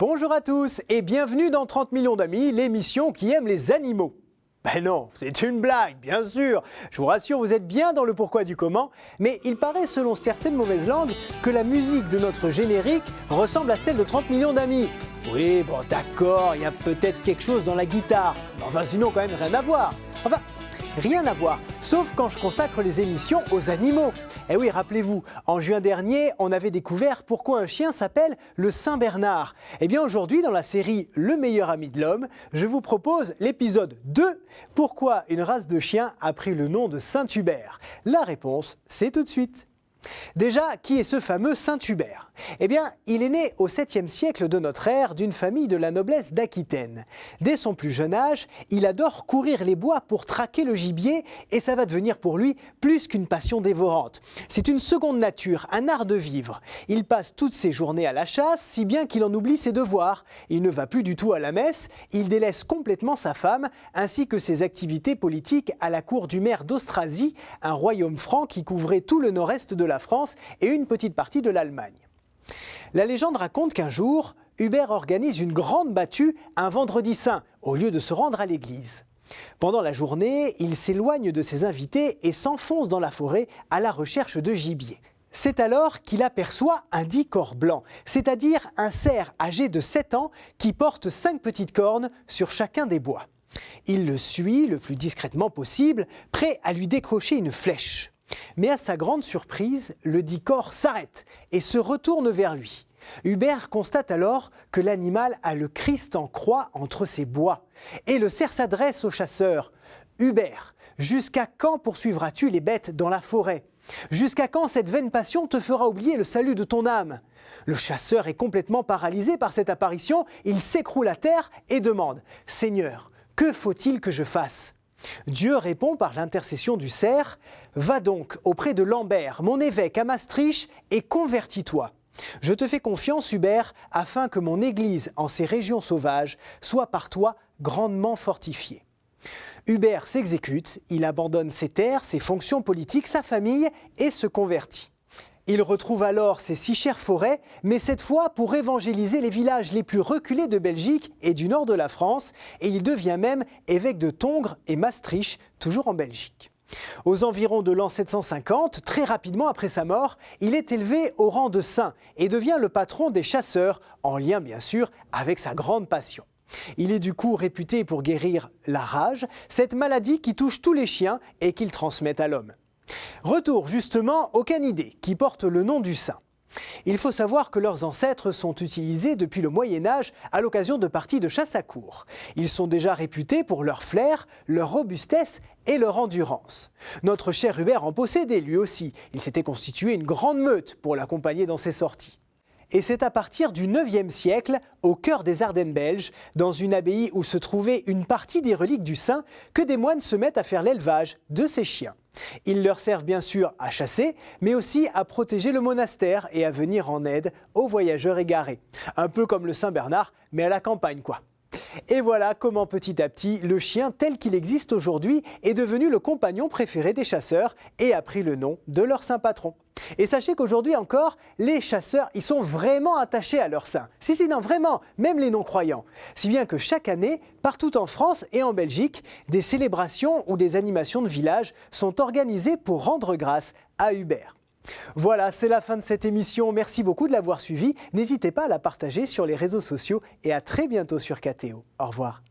Bonjour à tous et bienvenue dans 30 millions d'amis, l'émission qui aime les animaux. Ben non, c'est une blague, bien sûr. Je vous rassure, vous êtes bien dans le pourquoi du comment, mais il paraît selon certaines mauvaises langues que la musique de notre générique ressemble à celle de 30 millions d'amis. Oui, bon d'accord, il y a peut-être quelque chose dans la guitare, mais enfin sinon quand même rien à voir. Enfin, rien à voir, sauf quand je consacre les émissions aux animaux. Eh oui, rappelez-vous, en juin dernier, on avait découvert pourquoi un chien s'appelle le Saint-Bernard. Eh bien aujourd'hui, dans la série Le meilleur ami de l'homme, je vous propose l'épisode 2, pourquoi une race de chien a pris le nom de Saint-Hubert. La réponse, c'est tout de suite. Déjà, qui est ce fameux Saint-Hubert ? Eh bien, il est né au 7e siècle de notre ère d'une famille de la noblesse d'Aquitaine. Dès son plus jeune âge, il adore courir les bois pour traquer le gibier et ça va devenir pour lui plus qu'une passion dévorante. C'est une seconde nature, un art de vivre. Il passe toutes ses journées à la chasse, si bien qu'il en oublie ses devoirs. Il ne va plus du tout à la messe, il délaisse complètement sa femme, ainsi que ses activités politiques à la cour du maire d'Austrasie, un royaume franc qui couvrait tout le nord-est de la France et une petite partie de l'Allemagne. La légende raconte qu'un jour, Hubert organise une grande battue un vendredi saint, au lieu de se rendre à l'église. Pendant la journée, il s'éloigne de ses invités et s'enfonce dans la forêt à la recherche de gibier. C'est alors qu'il aperçoit un dit corps blanc, c'est-à-dire un cerf âgé de 7 ans qui porte 5 petites cornes sur chacun des bois. Il le suit le plus discrètement possible, prêt à lui décrocher une flèche. Mais à sa grande surprise, le dit corps s'arrête et se retourne vers lui. Hubert constate alors que l'animal a le Christ en croix entre ses bois. Et le cerf s'adresse au chasseur. « Hubert, jusqu'à quand poursuivras-tu les bêtes dans la forêt ? Jusqu'à quand cette vaine passion te fera oublier le salut de ton âme ?» Le chasseur est complètement paralysé par cette apparition, il s'écroule à terre et demande « Seigneur, que faut-il que je fasse ?» Dieu répond par l'intercession du cerf « Va donc auprès de Lambert, mon évêque à Maastricht, et convertis-toi. Je te fais confiance, Hubert, afin que mon église en ces régions sauvages soit par toi grandement fortifiée. » Hubert s'exécute, il abandonne ses terres, ses fonctions politiques, sa famille et se convertit. Il retrouve alors ses si chères forêts, mais cette fois pour évangéliser les villages les plus reculés de Belgique et du nord de la France, et il devient même évêque de Tongres et Maastricht, toujours en Belgique. Aux environs de l'an 750, très rapidement après sa mort, il est élevé au rang de saint et devient le patron des chasseurs, en lien bien sûr avec sa grande passion. Il est du coup réputé pour guérir la rage, cette maladie qui touche tous les chiens et qu'il transmet à l'homme. Retour justement aux canidés, qui portent le nom du saint. Il faut savoir que leurs ancêtres sont utilisés depuis le Moyen-Âge à l'occasion de parties de chasse à courre. Ils sont déjà réputés pour leur flair, leur robustesse et leur endurance. Notre cher Hubert en possédait lui aussi. Il s'était constitué une grande meute pour l'accompagner dans ses sorties. Et c'est à partir du 9e siècle, au cœur des Ardennes belges, dans une abbaye où se trouvait une partie des reliques du saint, que des moines se mettent à faire l'élevage de ces chiens. Ils leur servent bien sûr à chasser, mais aussi à protéger le monastère et à venir en aide aux voyageurs égarés. Un peu comme le Saint-Bernard, mais à la campagne quoi. Et voilà comment petit à petit, le chien tel qu'il existe aujourd'hui est devenu le compagnon préféré des chasseurs et a pris le nom de leur saint patron. Et sachez qu'aujourd'hui encore, les chasseurs, ils sont vraiment attachés à leur saint. Si, non, vraiment, même les non-croyants. Si bien que chaque année, partout en France et en Belgique, des célébrations ou des animations de village sont organisées pour rendre grâce à Hubert. Voilà, c'est la fin de cette émission. Merci beaucoup de l'avoir suivie. N'hésitez pas à la partager sur les réseaux sociaux et à très bientôt sur KTO. Au revoir.